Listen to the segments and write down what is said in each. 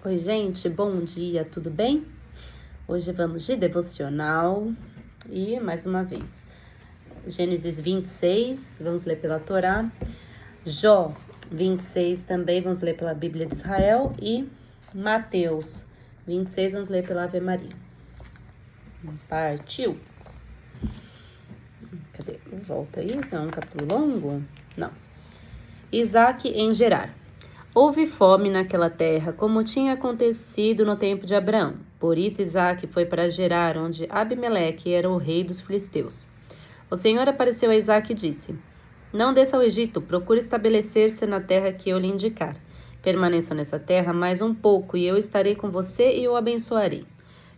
Oi, gente, bom dia, tudo bem? Hoje vamos de devocional e, mais uma vez, Gênesis 26, vamos ler pela Torá, Jó 26 também, vamos ler pela Bíblia de Israel e Mateus 26, vamos ler pela Ave Maria. Partiu! Cadê? Volta aí, não é um capítulo longo? Não. Isaac em Gerar. Houve fome naquela terra, como tinha acontecido no tempo de Abraão. Por isso Isaque foi para Gerar, onde Abimeleque era o rei dos filisteus. O Senhor apareceu a Isaque e disse: Não desça ao Egito, procure estabelecer-se na terra que eu lhe indicar. Permaneça nessa terra mais um pouco, e eu estarei com você e o abençoarei.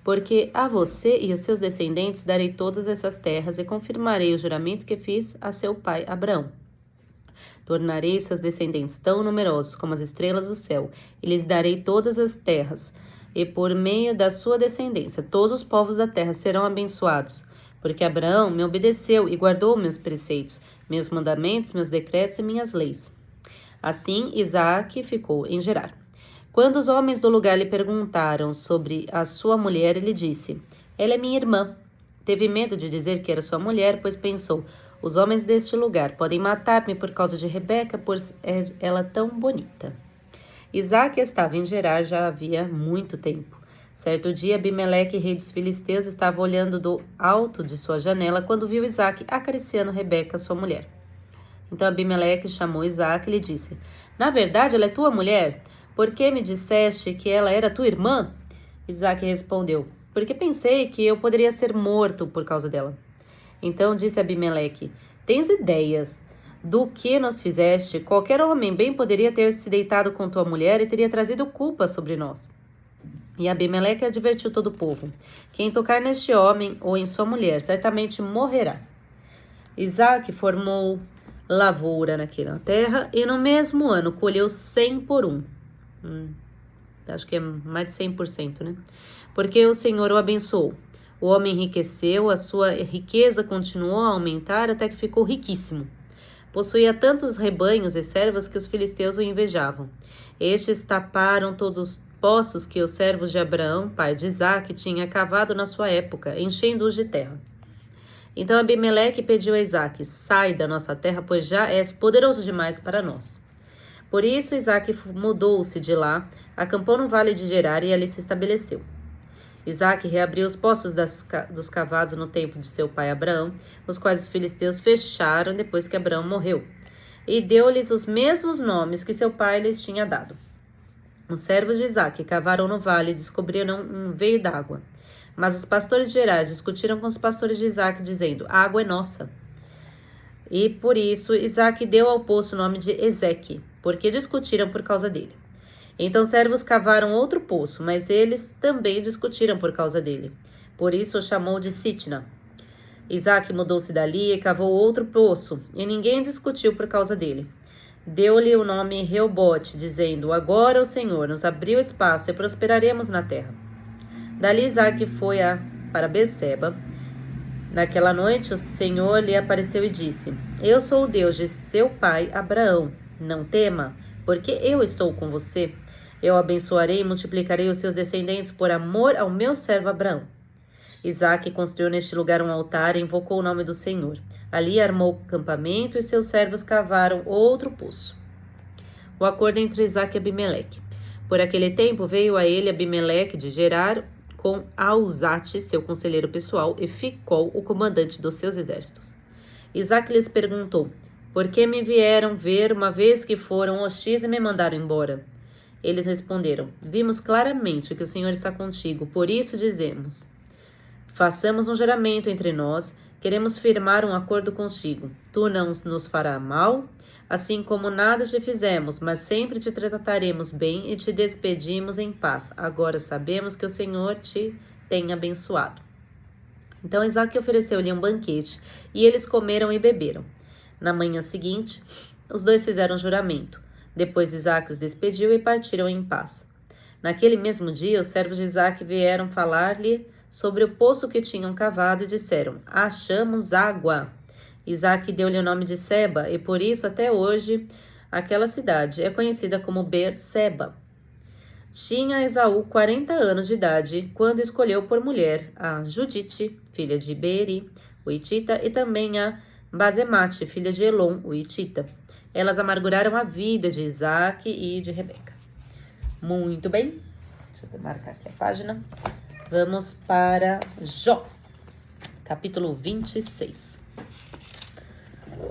Porque a você e aos seus descendentes darei todas essas terras e confirmarei o juramento que fiz a seu pai Abraão. Tornarei seus descendentes tão numerosos como as estrelas do céu, e lhes darei todas as terras, e por meio da sua descendência todos os povos da terra serão abençoados, porque Abraão me obedeceu e guardou meus preceitos, meus mandamentos, meus decretos e minhas leis. Assim, Isaque ficou em Gerar. Quando os homens do lugar lhe perguntaram sobre a sua mulher, ele disse: Ela é minha irmã. Teve medo de dizer que era sua mulher, pois pensou: os homens deste lugar podem matar-me por causa de Rebeca, por ser ela tão bonita. Isaque estava em Gerar já havia muito tempo. Certo dia, Abimeleque, rei dos filisteus, estava olhando do alto de sua janela quando viu Isaque acariciando Rebeca, sua mulher. Então Abimeleque chamou Isaque e lhe disse: Na verdade, ela é tua mulher? Por que me disseste que ela era tua irmã? Isaque respondeu: Porque pensei que eu poderia ser morto por causa dela. Então disse Abimeleque: Tens ideias do que nos fizeste? Qualquer homem bem poderia ter se deitado com tua mulher e teria trazido culpa sobre nós. E Abimeleque advertiu todo o povo: Quem tocar neste homem ou em sua mulher certamente morrerá. Isaque formou lavoura naquela terra e no mesmo ano colheu 100 por um. Acho que é mais de 100%, né? Porque o Senhor o abençoou. O homem enriqueceu, a sua riqueza continuou a aumentar até que ficou riquíssimo. Possuía tantos rebanhos e servas que os filisteus o invejavam. Estes taparam todos os poços que os servos de Abraão, pai de Isaque, tinha cavado na sua época, enchendo-os de terra. Então Abimeleque pediu a Isaque: Sai da nossa terra, pois já és poderoso demais para nós. Por isso Isaque mudou-se de lá, acampou no vale de Gerar e ali se estabeleceu. Isaque reabriu os poços dos cavados no tempo de seu pai Abraão, os quais os filisteus fecharam depois que Abraão morreu, e deu-lhes os mesmos nomes que seu pai lhes tinha dado. Os servos de Isaque cavaram no vale e descobriram um veio d'água. Mas os pastores de Gerar discutiram com os pastores de Isaque, dizendo: A água é nossa. E por isso Isaque deu ao poço o nome de Ezeque, porque discutiram por causa dele. Então os servos cavaram outro poço, mas eles também discutiram por causa dele. Por isso o chamou de Sitna. Isaque mudou-se dali e cavou outro poço, e ninguém discutiu por causa dele. Deu-lhe o nome Reobote, dizendo: Agora o Senhor nos abriu espaço e prosperaremos na terra. Dali Isaque foi para Berseba. Naquela noite o Senhor lhe apareceu e disse: Eu sou o Deus de seu pai Abraão. Não tema, porque eu estou com você. Eu abençoarei e multiplicarei os seus descendentes por amor ao meu servo Abraão. Isaque construiu neste lugar um altar e invocou o nome do Senhor. Ali armou campamento e seus servos cavaram outro poço. O acordo entre Isaque e Abimeleque. Por aquele tempo veio a ele Abimeleque de Gerar com Auzate, seu conselheiro pessoal, e Ficol, o comandante dos seus exércitos. Isaque lhes perguntou: Por que me vieram ver uma vez que foram hostis e me mandaram embora? Eles responderam: Vimos claramente que o Senhor está contigo, por isso dizemos: Façamos um juramento entre nós, queremos firmar um acordo contigo. Tu não nos farás mal, assim como nada te fizemos, mas sempre te trataremos bem e te despedimos em paz. Agora sabemos que o Senhor te tem abençoado. Então Isaque ofereceu-lhe um banquete, e eles comeram e beberam. Na manhã seguinte, os dois fizeram juramento. Depois Isaque os despediu e partiram em paz. Naquele mesmo dia, os servos de Isaque vieram falar-lhe sobre o poço que tinham cavado e disseram: Achamos água. Isaque deu-lhe o nome de Seba, e por isso até hoje aquela cidade é conhecida como Berseba. Tinha Esaú 40 anos de idade quando escolheu por mulher a Judite, filha de Beeri, o Hitita, e também a Basemate, filha de Elon, o Hitita. Elas amarguraram a vida de Isaque e de Rebeca. Muito bem. Deixa eu marcar aqui a página. Vamos para Jó, capítulo 26.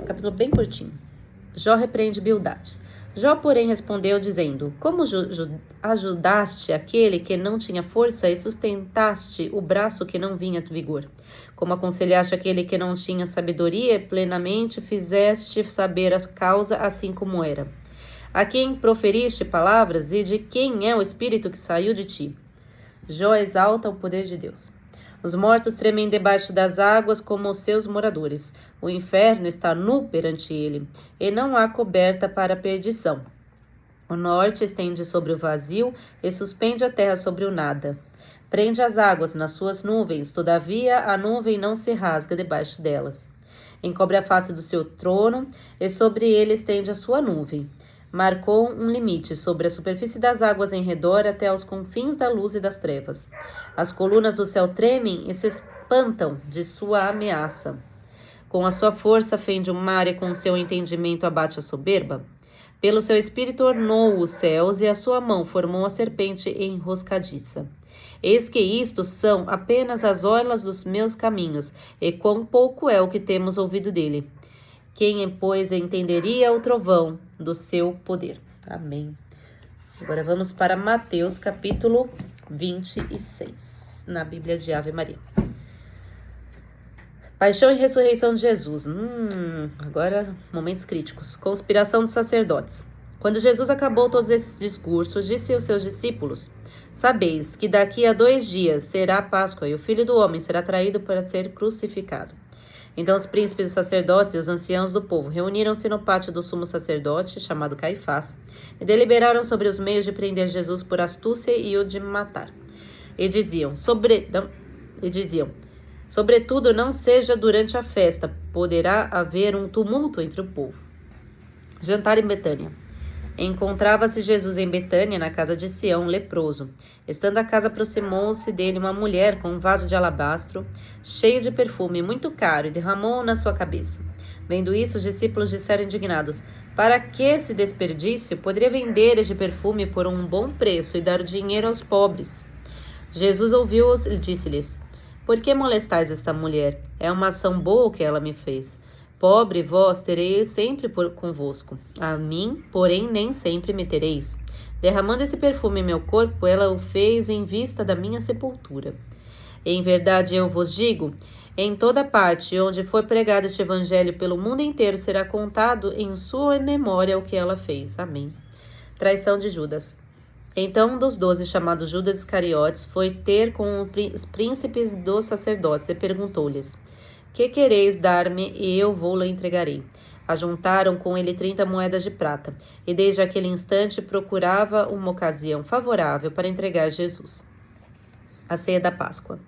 Capítulo bem curtinho. Jó repreende Bildade. Jó, porém, respondeu, dizendo: Como ajudaste aquele que não tinha força e sustentaste o braço que não vinha vigor? Como aconselhaste aquele que não tinha sabedoria e plenamente fizeste saber a causa assim como era? A quem proferiste palavras e de quem é o espírito que saiu de ti? Jó exalta o poder de Deus. Os mortos tremem debaixo das águas como os seus moradores. O inferno está nu perante ele, e não há coberta para a perdição. O norte estende sobre o vazio e suspende a terra sobre o nada. Prende as águas nas suas nuvens, todavia a nuvem não se rasga debaixo delas. Encobre a face do seu trono, e sobre ele estende a sua nuvem. Marcou um limite sobre a superfície das águas em redor até aos confins da luz e das trevas. As colunas do céu tremem e se espantam de sua ameaça. Com a sua força fende o mar e com o seu entendimento abate a soberba. Pelo seu espírito ornou os céus e a sua mão formou a serpente enroscadiça. Eis que isto são apenas as orlas dos meus caminhos, e quão pouco é o que temos ouvido dele. Quem, pois, entenderia o trovão do seu poder? Amém. Agora vamos para Mateus, capítulo 26, na Bíblia de Ave Maria. Paixão e ressurreição de Jesus. Agora, momentos críticos. Conspiração dos sacerdotes. Quando Jesus acabou todos esses discursos, disse aos seus discípulos: Sabeis que daqui a 2 dias será a Páscoa e o Filho do Homem será traído para ser crucificado. Então os príncipes, os sacerdotes e os anciãos do povo reuniram-se no pátio do sumo sacerdote, chamado Caifás, e deliberaram sobre os meios de prender Jesus por astúcia e o de matar. E diziam, sobretudo, não seja durante a festa, poderá haver um tumulto entre o povo. Jantar em Betânia. Encontrava-se Jesus em Betânia, na casa de Sião, leproso. Estando a casa, aproximou-se dele uma mulher com um vaso de alabastro, cheio de perfume muito caro, e derramou-o na sua cabeça. Vendo isso, os discípulos disseram indignados: Para que esse desperdício? Poderia vender este perfume por um bom preço e dar o dinheiro aos pobres. Jesus ouviu-os e disse-lhes: Por que molestais esta mulher? É uma ação boa que ela me fez. Pobre vós tereis sempre convosco. A mim, porém, nem sempre me tereis. Derramando esse perfume em meu corpo, ela o fez em vista da minha sepultura. Em verdade, eu vos digo, em toda parte onde for pregado este evangelho pelo mundo inteiro, será contado em sua memória o que ela fez. Amém. Traição de Judas. Então um dos 12, chamado Judas Iscariotes, foi ter com os príncipes dos sacerdotes e perguntou-lhes: Que quereis dar-me e eu vou-la entregarei? Ajuntaram com ele 30 moedas de prata, e desde aquele instante procurava uma ocasião favorável para entregar Jesus. A ceia da Páscoa.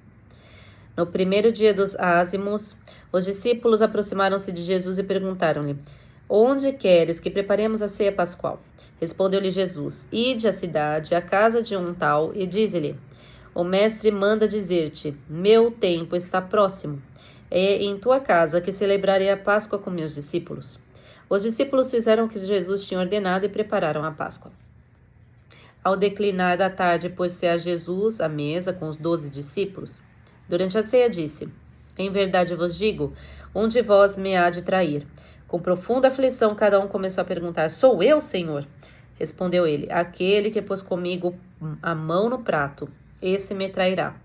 No primeiro dia dos ázimos, os discípulos aproximaram-se de Jesus e perguntaram-lhe: Onde queres que preparemos a ceia pascual? Respondeu-lhe Jesus: Ide à cidade, à casa de um tal, e dize-lhe: O mestre manda dizer-te: Meu tempo está próximo. É em tua casa que celebrarei a Páscoa com meus discípulos. Os discípulos fizeram o que Jesus tinha ordenado e prepararam a Páscoa. Ao declinar da tarde, pôs-se a Jesus à mesa com os 12 discípulos. Durante a ceia disse: Em verdade vos digo, um de vós me há de trair. Com profunda aflição, cada um começou a perguntar: Sou eu, Senhor? Respondeu ele: Aquele que pôs comigo a mão no prato, esse me trairá.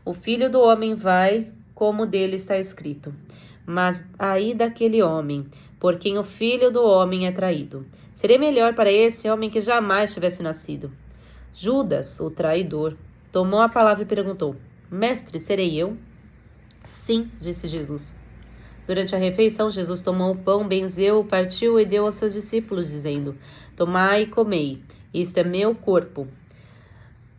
O Filho do Homem vai, como dele está escrito. Mas ai daquele homem, por quem o Filho do Homem é traído. Seria melhor para esse homem que jamais tivesse nascido. Judas, o traidor, tomou a palavra e perguntou: Mestre, serei eu? Sim, disse Jesus. Durante a refeição, Jesus tomou o pão, benzeu-o, partiu e deu aos seus discípulos, dizendo: Tomai e comei, isto é meu corpo.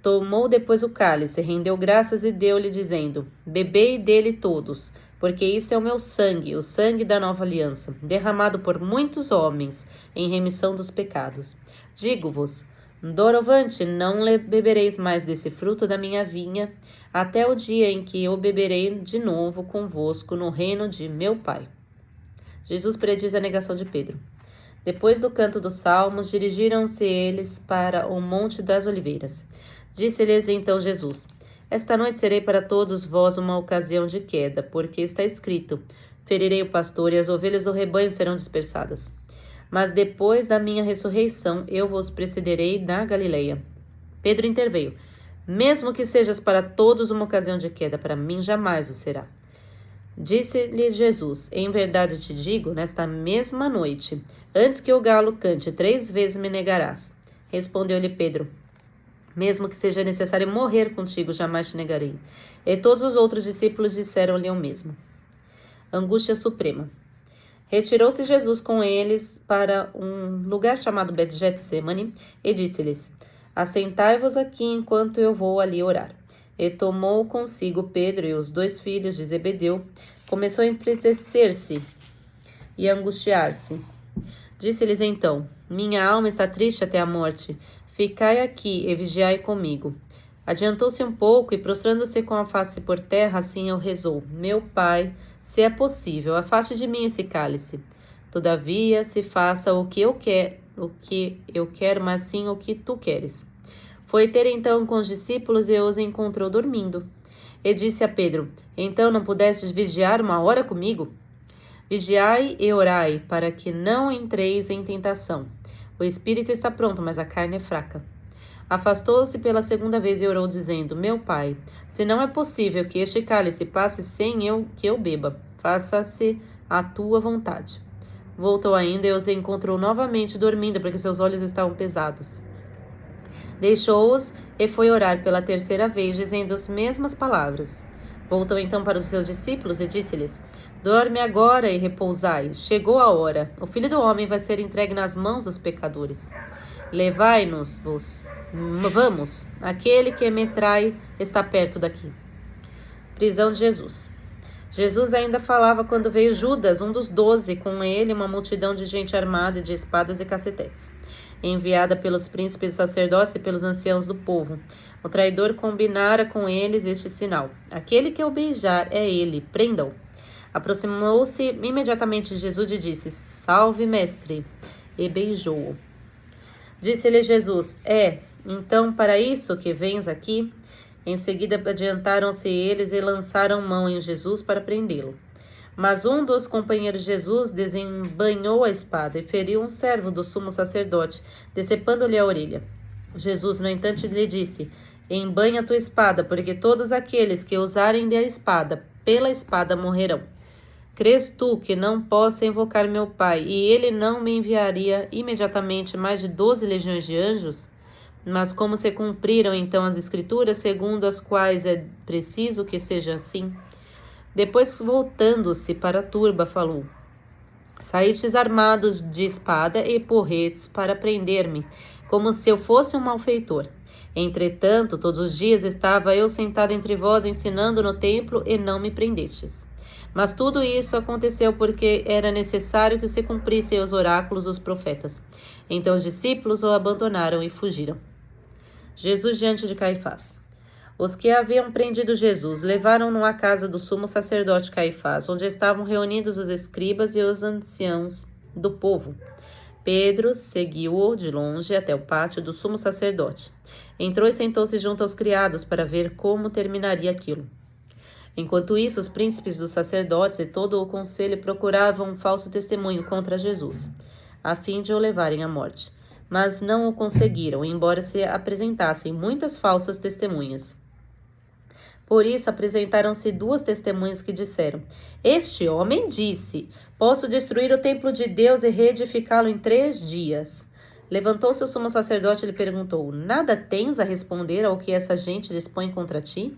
Tomou depois o cálice, rendeu graças e deu-lhe, dizendo: Bebei dele todos, porque isto é o meu sangue, o sangue da nova aliança, derramado por muitos homens, em remissão dos pecados. Digo-vos, Doravante, não bebereis mais desse fruto da minha vinha, até o dia em que eu beberei de novo convosco no reino de meu Pai. Jesus prediz a negação de Pedro. Depois do canto dos salmos, dirigiram-se eles para o Monte das Oliveiras. Disse-lhes então Jesus: Esta noite serei para todos vós uma ocasião de queda, porque está escrito: Ferirei o pastor e as ovelhas do rebanho serão dispersadas. Mas depois da minha ressurreição, eu vos precederei na Galileia. Pedro interveio: Mesmo que sejas para todos uma ocasião de queda, para mim jamais o será. Disse-lhes Jesus: Em verdade te digo, nesta mesma noite, antes que o galo cante, 3 vezes me negarás. Respondeu-lhe Pedro: Mesmo que seja necessário morrer contigo, jamais te negarei. E todos os outros discípulos disseram-lhe o mesmo. Angústia suprema. Retirou-se Jesus com eles para um lugar chamado Bet-Getsemane e disse-lhes: Assentai-vos aqui enquanto eu vou ali orar. E tomou consigo Pedro e os 2 filhos de Zebedeu. Começou a entristecer-se e a angustiar-se. Disse-lhes então: Minha alma está triste até a morte. Ficai aqui e vigiai comigo. Adiantou-se um pouco e, prostrando-se com a face por terra, assim rezou: Meu Pai, se é possível, afaste de mim esse cálice. Todavia, se faça o que eu quero, mas sim o que tu queres. Foi ter então com os discípulos e os encontrou dormindo. E disse a Pedro: Então não pudestes vigiar 1 hora comigo? Vigiai e orai, para que não entreis em tentação. O espírito está pronto, mas a carne é fraca. Afastou-se pela 2ª vez e orou, dizendo: Meu Pai, se não é possível que este cálice passe sem que eu beba, faça-se a tua vontade. Voltou ainda e os encontrou novamente dormindo, porque seus olhos estavam pesados. Deixou-os e foi orar pela 3ª vez, dizendo as mesmas palavras. Voltou então para os seus discípulos e disse-lhes: Dorme agora e repousai. Chegou a hora. O Filho do Homem vai ser entregue nas mãos dos pecadores. Levai-nos-vos. Vamos. Aquele que me trai está perto daqui. Prisão de Jesus. Jesus ainda falava quando veio Judas, um dos 12, com ele uma multidão de gente armada de espadas e cacetetes, enviada pelos príncipes sacerdotes e pelos anciãos do povo. O traidor combinara com eles este sinal: Aquele que eu beijar é ele, prendam-o. Aproximou-se imediatamente de Jesus e disse: Salve, mestre! E beijou-o. Disse-lhe Jesus: então para isso que vens aqui? Em seguida adiantaram-se eles e lançaram mão em Jesus para prendê-lo. Mas um dos companheiros de Jesus desembainhou a espada e feriu um servo do sumo sacerdote, decepando-lhe a orelha. Jesus, no entanto, lhe disse: Embainha a tua espada, porque todos aqueles que usarem da espada, pela espada morrerão. Crês tu que não possa invocar meu Pai, e ele não me enviaria imediatamente mais de 12 legiões de anjos? Mas como se cumpriram então as Escrituras, segundo as quais é preciso que seja assim? Depois, voltando-se para a turba, falou: Saístes armados de espada e porretes para prender-me, como se eu fosse um malfeitor. Entretanto, todos os dias estava eu sentado entre vós, ensinando no templo, e não me prendestes. Mas tudo isso aconteceu porque era necessário que se cumprissem os oráculos dos profetas. Então os discípulos o abandonaram e fugiram. Jesus diante de Caifás. Os que haviam prendido Jesus levaram-no à casa do sumo sacerdote Caifás, onde estavam reunidos os escribas e os anciãos do povo. Pedro seguiu-o de longe até o pátio do sumo sacerdote. Entrou e sentou-se junto aos criados para ver como terminaria aquilo. Enquanto isso, os príncipes dos sacerdotes e todo o conselho procuravam um falso testemunho contra Jesus, a fim de o levarem à morte. Mas não o conseguiram, embora se apresentassem muitas falsas testemunhas. Por isso apresentaram-se 2 testemunhas que disseram: Este homem disse: Posso destruir o templo de Deus e reedificá-lo em 3 dias. Levantou-se o sumo sacerdote e lhe perguntou: Nada tens a responder ao que essa gente dispõe contra ti?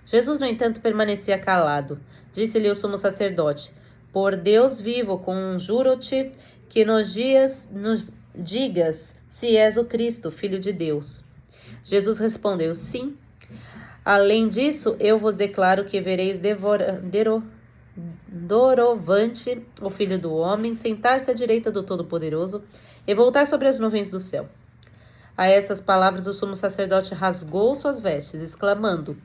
Jesus, no entanto, permanecia calado. Disse-lhe o sumo sacerdote: Por Deus vivo, conjuro-te que nos digas se és o Cristo, Filho de Deus. Jesus respondeu: Sim. Além disso, eu vos declaro que vereis doravante o Filho do Homem sentar-se à direita do Todo-Poderoso e voltar sobre as nuvens do céu. A essas palavras, o sumo sacerdote rasgou suas vestes, exclamando: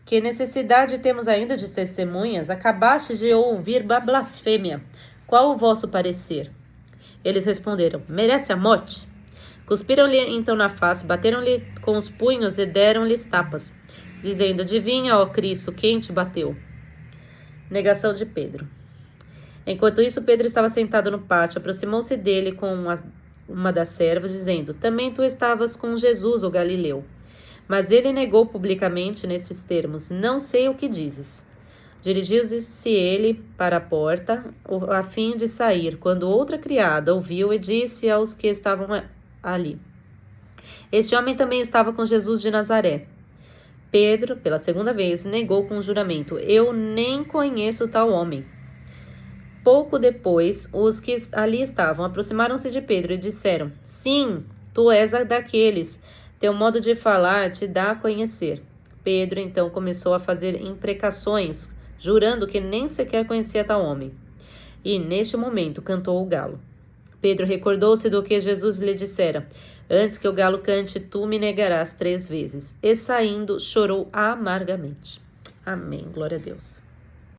Que necessidade temos ainda de testemunhas? Acabaste de ouvir a blasfêmia. Qual o vosso parecer? Eles responderam: Merece a morte. Cuspiram-lhe então na face, bateram-lhe com os punhos e deram-lhes tapas, dizendo: Adivinha, ó Cristo, quem te bateu? Negação de Pedro. Enquanto isso, Pedro estava sentado no pátio. Aproximou-se dele com uma das servas, dizendo: Também tu estavas com Jesus, o Galileu. Mas ele negou publicamente nestes termos: Não sei o que dizes. Dirigiu-se ele para a porta, a fim de sair, quando outra criada ouviu e disse aos que estavam ali: Este homem também estava com Jesus de Nazaré. Pedro, pela segunda vez, negou com juramento: Eu nem conheço tal homem. Pouco depois, os que ali estavam aproximaram-se de Pedro e disseram: Sim, tu és daqueles. Teu modo de falar te dá a conhecer. Pedro então começou a fazer imprecações, jurando que nem sequer conhecia tal homem. E, neste momento, cantou o galo. Pedro recordou-se do que Jesus lhe dissera: Antes que o galo cante, tu me negarás 3 vezes. E, saindo, chorou amargamente. Amém. Glória a Deus.